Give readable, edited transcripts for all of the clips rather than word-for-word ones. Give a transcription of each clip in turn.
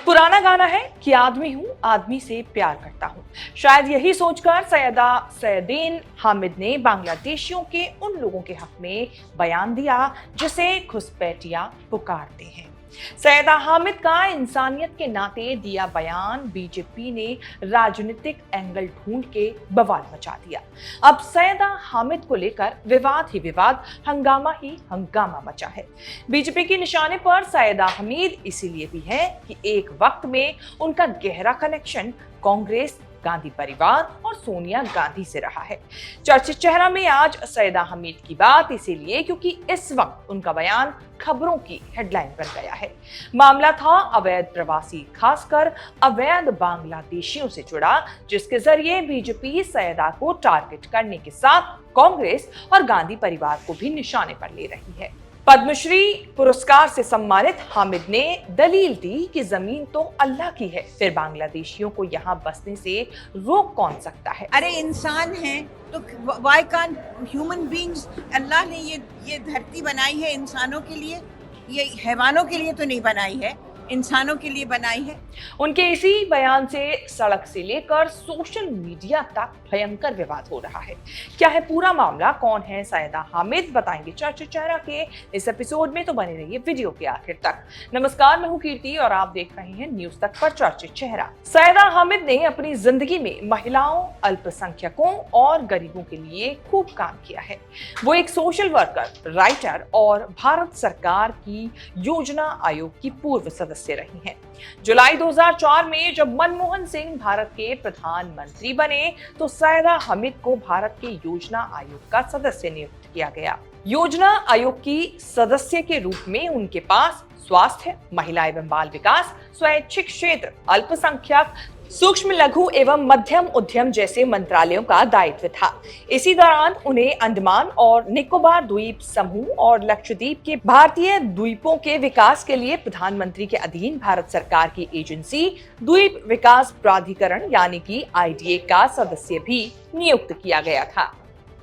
एक पुराना गाना है कि आदमी हूँ आदमी से प्यार करता हूँ। शायद यही सोचकर सैयदा सैयदीन हामिद ने बांग्लादेशियों के उन लोगों के हक में बयान दिया जिसे घुसपैठिया पुकारते हैं। सैयदा हामिद का इंसानियत के नाते दिया बयान बीजेपी ने राजनीतिक एंगल ढूंढ के बवाल मचा दिया। अब सैयदा हामिद को लेकर विवाद ही विवाद, हंगामा ही हंगामा मचा है। बीजेपी के निशाने पर सैयदा हामिद इसीलिए भी है कि एक वक्त में उनका गहरा कनेक्शन कांग्रेस, गांधी परिवार और सोनिया गांधी से रहा है। चर्चित चेहरा में आज सैयदा हामिद की बात इसीलिए क्योंकि इस वक्त उनका बयान खबरों की हेडलाइन बन गया है। मामला था अवैध प्रवासी, खासकर अवैध बांग्लादेशियों से जुड़ा, जिसके जरिए बीजेपी सैयदा को टारगेट करने के साथ कांग्रेस और गांधी परिवार को भी निशाने पर ले रही है। पद्मश्री पुरस्कार से सम्मानित हामिद ने दलील दी कि जमीन तो अल्लाह की है, फिर बांग्लादेशियों को यहाँ बसने से रोक कौन सकता है। अरे इंसान हैं तो व्हाई कांट ह्यूमन बीइंग्स। अल्लाह ने ये धरती बनाई है इंसानों के लिए, ये हैवानों के लिए तो नहीं बनाई है, इंसानों के लिए बनाई है। उनके इसी बयान से सड़क से लेकर सोशल मीडिया तक भयंकर विवाद हो रहा है। क्या है पूरा मामला, कौन है सैयदा हामिद, बताएंगे चर्चित चेहरा के इस एपिसोड में, तो बने रहिए वीडियो के आखिर तक। नमस्कार, मैं हूं कीर्ति और आप देख रहे हैं न्यूज तक पर चर्चित चेहरा। सैयदा हामिद ने अपनी जिंदगी में महिलाओं, अल्पसंख्यकों और गरीबों के लिए खूब काम किया है। वो एक सोशल वर्कर, राइटर और भारत सरकार की योजना आयोग की पूर्व सदस्य रही हैं। जुलाई 2004 में जब मनमोहन सिंह भारत के प्रधानमंत्री बने तो सैयदा हामिद को भारत के योजना आयोग का सदस्य नियुक्त किया गया। योजना आयोग की सदस्य के रूप में उनके पास स्वास्थ्य, महिला एवं बाल विकास, स्वैच्छिक क्षेत्र, अल्पसंख्यक, सूक्ष्म लघु एवं मध्यम उद्यम जैसे मंत्रालयों का दायित्व था। इसी दौरान उन्हें अंडमान और निकोबार द्वीप समूह और लक्षद्वीप के भारतीय द्वीपों के विकास के लिए प्रधानमंत्री के अधीन भारत सरकार की एजेंसी द्वीप विकास प्राधिकरण यानी कि IDA का सदस्य भी नियुक्त किया गया था।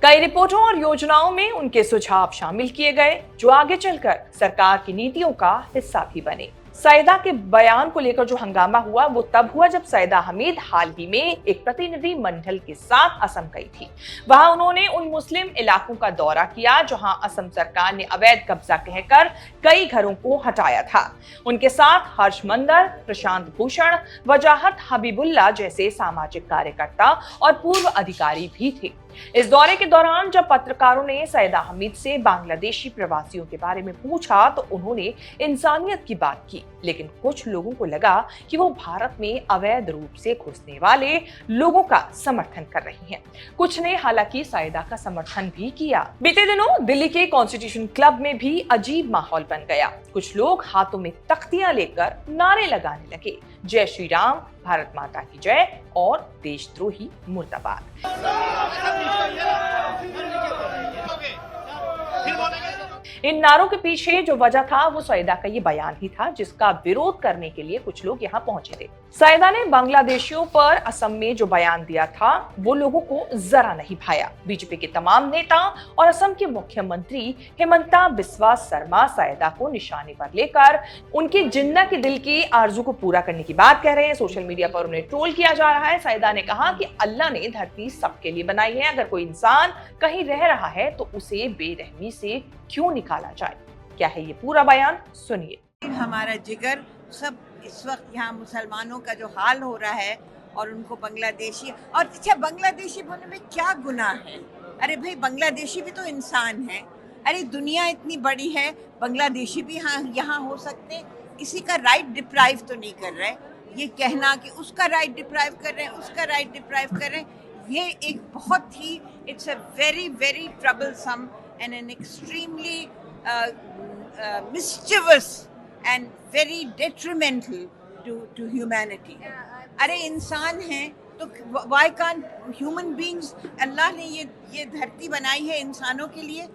कई रिपोर्टों और योजनाओं में उनके सुझाव शामिल किए गए जो आगे चलकर सरकार की नीतियों का हिस्सा भी बने। सैयदा के बयान को लेकर जो हंगामा हुआ वो तब हुआ जब सैयदा हामिद हाल ही में एक प्रतिनिधि मंडल के साथ असम गई थी। वहां उन्होंने उन मुस्लिम इलाकों का दौरा किया जहां असम सरकार ने अवैध कब्जा कहकर कई घरों को हटाया था। उनके साथ हर्ष मंदर, प्रशांत भूषण, वजाहत हबीबुल्ला जैसे सामाजिक कार्यकर्ता और पूर्व अधिकारी भी थे। इस दौरे के दौरान जब पत्रकारों ने सैयदा हामिद से बांग्लादेशी प्रवासियों के बारे में पूछा तो उन्होंने इंसानियत की बात की, लेकिन कुछ लोगों को लगा कि वो भारत में अवैध रूप से घुसने वाले लोगों का समर्थन कर रही हैं। कुछ ने हालांकि सैयदा का समर्थन भी किया। बीते दिनों दिल्ली के कॉन्स्टिट्यूशन क्लब में भी अजीब माहौल बन गया। कुछ लोग हाथों में तख्तियां लेकर नारे लगाने लगे, जय श्री राम, भारत माता की जय और देशद्रोही मुर्दाबाद। इन नारों के पीछे जो वजह था वो सैयदा का ये बयान ही था जिसका विरोध करने के लिए कुछ लोग यहाँ पहुंचे थे। सैयदा ने बांग्लादेशियों पर असम में जो बयान दिया था वो लोगों को जरा नहीं भाया। बीजेपी के तमाम नेता और असम के मुख्यमंत्री हिमंता बिस्वा शर्मा सैयदा को निशाने पर लेकर उनकी जिन्ना के दिल की आरजू को पूरा करने की बात कह रहे हैं। सोशल मीडिया पर उन्हें ट्रोल किया जा रहा है। सैयदा ने कहा कि अल्लाह ने धरती सबके लिए बनाई है, अगर कोई इंसान कहीं रह रहा है तो उसे बेरहमी से क्यों निकाला जाए। क्या है ये पूरा बयान, सुनिए। हमारा जिगर सब इस वक्त यहाँ मुसलमानों का जो हाल हो रहा है और उनको बांग्लादेशी, और अच्छा बांग्लादेशी बोलने में क्या गुनाह है? अरे भाई बांग्लादेशी भी तो इंसान है। अरे दुनिया इतनी बड़ी है, बांग्लादेशी भी यहाँ हो सकते हैं। किसी का राइट डिप्राइव तो नहीं कर रहे। ये कहना कि उसका राइट डिप्राइव कर रहे हैं, उसका राइट डिप्राइव कर रहे हैं, ये एक बहुत ही it's a very very troublesome and an extremely mischievous and very detrimental to humanity. अरे इंसान हैं तो why can't human beings। अल्लाह ने ये धरती बनाई है इंसानों के लिए,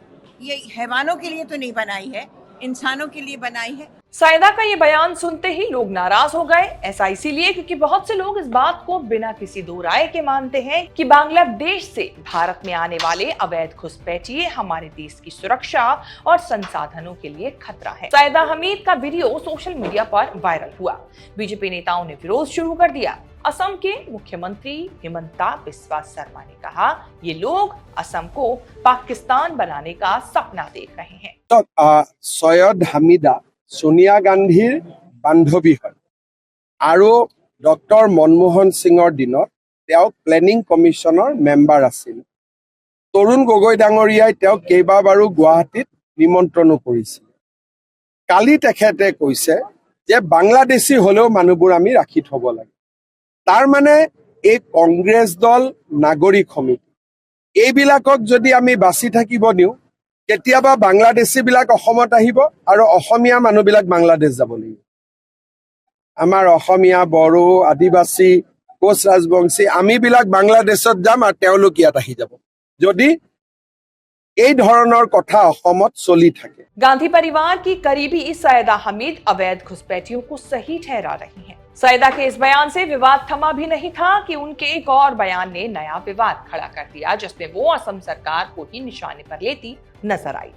ये हैवानों के लिए तो नहीं बनाई है, इंसानों के लिए बनाई है। सायदा का ये बयान सुनते ही लोग नाराज हो गए। ऐसा इसीलिए क्योंकि बहुत से लोग इस बात को बिना किसी दो राय के मानते हैं कि बांग्लादेश से भारत में आने वाले अवैध घुसपैठिए हमारे देश की सुरक्षा और संसाधनों के लिए खतरा है। सायदा हमीद का वीडियो सोशल मीडिया पर वायरल हुआ। बीजेपी नेताओं ने विरोध शुरू कर दिया। असम के मुख्यमंत्री हिमंता बिस्वा शर्मा ने कहा, ये लोग असम को पाकिस्तान बनाने का सपना देख रहे हैं। तो सैयद हामिदा सोनिया गांधीर बाন্ধৱী হয় আৰু ডক্টৰ মনমোহন সিঙৰ দিনত তেওঁ প্লেনিং কমিশনৰ মেম্বাৰ আছিল। তৰুণ গগৈ ডাঙৰীয়াই তেওঁ কেইবাবাৰো গুৱাহাটীত নিমন্ত্ৰণো কৰিছিল। কালি তেখেতে কৈছে যে বাংলাদেশী হলেও মানুহবোৰ আমি ৰাখি থব লাগে। তাৰ মানে এই কংগ্ৰেছ দল নাগৰিক সমিতি এইবিলাকক যদি আমি বাছি থাকিব দিওঁ, কেতিয়াবা বাংলাদেশী বিলাক অসমত আহিব আৰু অসমীয়া মানুহবিলাক বাংলাদেশ যাব লাগিব। আমাৰ অসমীয়া, বড়ো, আদিবাসী, কোচ ৰাজবংশী আমি বিলাক বাংলাদেশত যাম আৰু তেওঁলোক ইয়াত আহি যাব যদি এই ধৰণৰ কথা অসমত চলি থাকে। गांधी परिवार की करीबी सैयदा हमीद अवैध घुसपैठियों को सही ठहरा रही हैं। सैयदा के इस बयान से विवाद थमा भी नहीं था कि उनके एक और बयान ने नया विवाद खड़ा कर दिया, जिसमें वो असम सरकार को ही निशाने पर लेती नजर आई।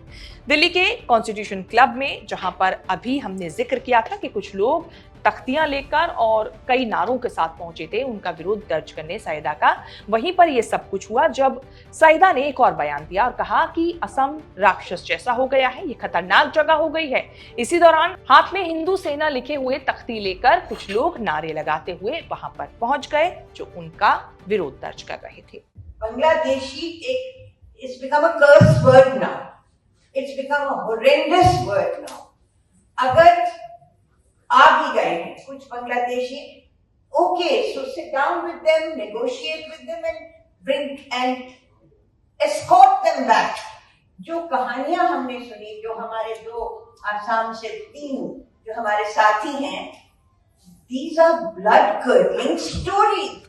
दिल्ली के कॉन्स्टिट्यूशन क्लब में, जहां पर अभी हमने जिक्र किया था कि कुछ लोग तख्तियां लेकर और कई नारों के साथ पहुंचे थे उनका विरोध दर्ज करने सैयदा का, वहीं पर यह सब कुछ हुआ जब सैयदा ने एक और बयान दिया और कहा कि असम राक्षस जैसा हो गया है, ये खतरनाक जगह हो गई है। इसी दौरान हाथ में हिंदू सेना लिखे हुए तख्ती लेकर कुछ लोग नारे लगाते हुए वहां पर पहुंच गए जो उनका विरोध दर्ज कर रहे थे। Bangladeshi it's become a curse word now. It's become a horrendous word now. अगर आ भी गए हैं कुछ Bangladeshi, okay, so sit down with them, negotiate with them and bring and escort them back. जो कहानियां हमने सुनी, जो हमारे दो आसाम से 3 जो हमारे साथी हैं, these are blood curdling stories.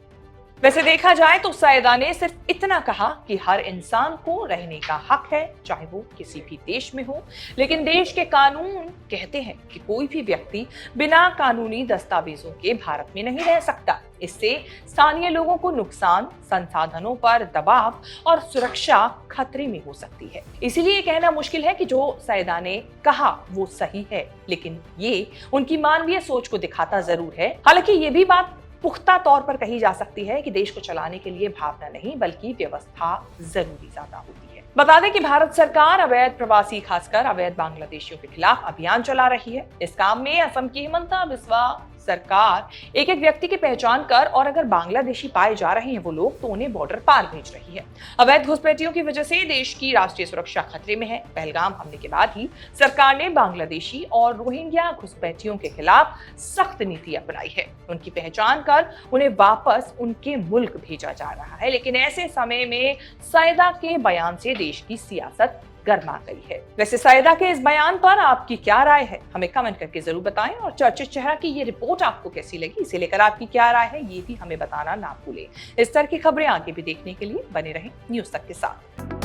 वैसे देखा जाए तो सैयदा ने सिर्फ इतना कहा कि हर इंसान को रहने का हक है, चाहे वो किसी भी देश में हो, लेकिन देश के कानून कहते हैं कि कोई भी व्यक्ति बिना कानूनी दस्तावेजों के भारत में नहीं रह सकता। इससे स्थानीय लोगों को नुकसान, संसाधनों पर दबाव और सुरक्षा खतरे में हो सकती है। इसीलिए ये कहना मुश्किल है कि जो सैयदा ने कहा वो सही है, लेकिन ये उनकी मानवीय सोच को दिखाता जरूर है। हालांकि ये भी बात पुख्ता तौर पर कही जा सकती है कि देश को चलाने के लिए भावना नहीं बल्कि व्यवस्था जरूरी ज्यादा होती है। बता दें कि भारत सरकार अवैध प्रवासी, खासकर अवैध बांग्लादेशियों के खिलाफ अभियान चला रही है। इस काम में असम की हिमंता बिस्वा सरकार एक एक व्यक्ति की पहचान कर और अगर बांग्लादेशी पाए जा रहे हैं वो लोग तो उन्हें बॉर्डर पार भेज रही है। अवैध घुसपैठियों की वजह से देश की राष्ट्रीय सुरक्षा खतरे में है। पहलगाम हमले के बाद ही सरकार ने बांग्लादेशी और रोहिंग्या घुसपैठियों के खिलाफ सख्त नीति अपनाई है। उनकी पहचान कर उन्हें वापस उनके मुल्क भेजा जा रहा है। लेकिन ऐसे समय में सैयदा के बयान से देश की सियासत गर्मा गई है। वैसे सैयदा के इस बयान पर आपकी क्या राय है, हमें कमेंट करके जरूर बताएं और चर्चित चेहरा की ये रिपोर्ट आपको कैसी लगी, इसे लेकर आपकी क्या राय है ये भी हमें बताना ना भूलें। इस तरह की खबरें आगे भी देखने के लिए बने रहें न्यूज़ तक के साथ।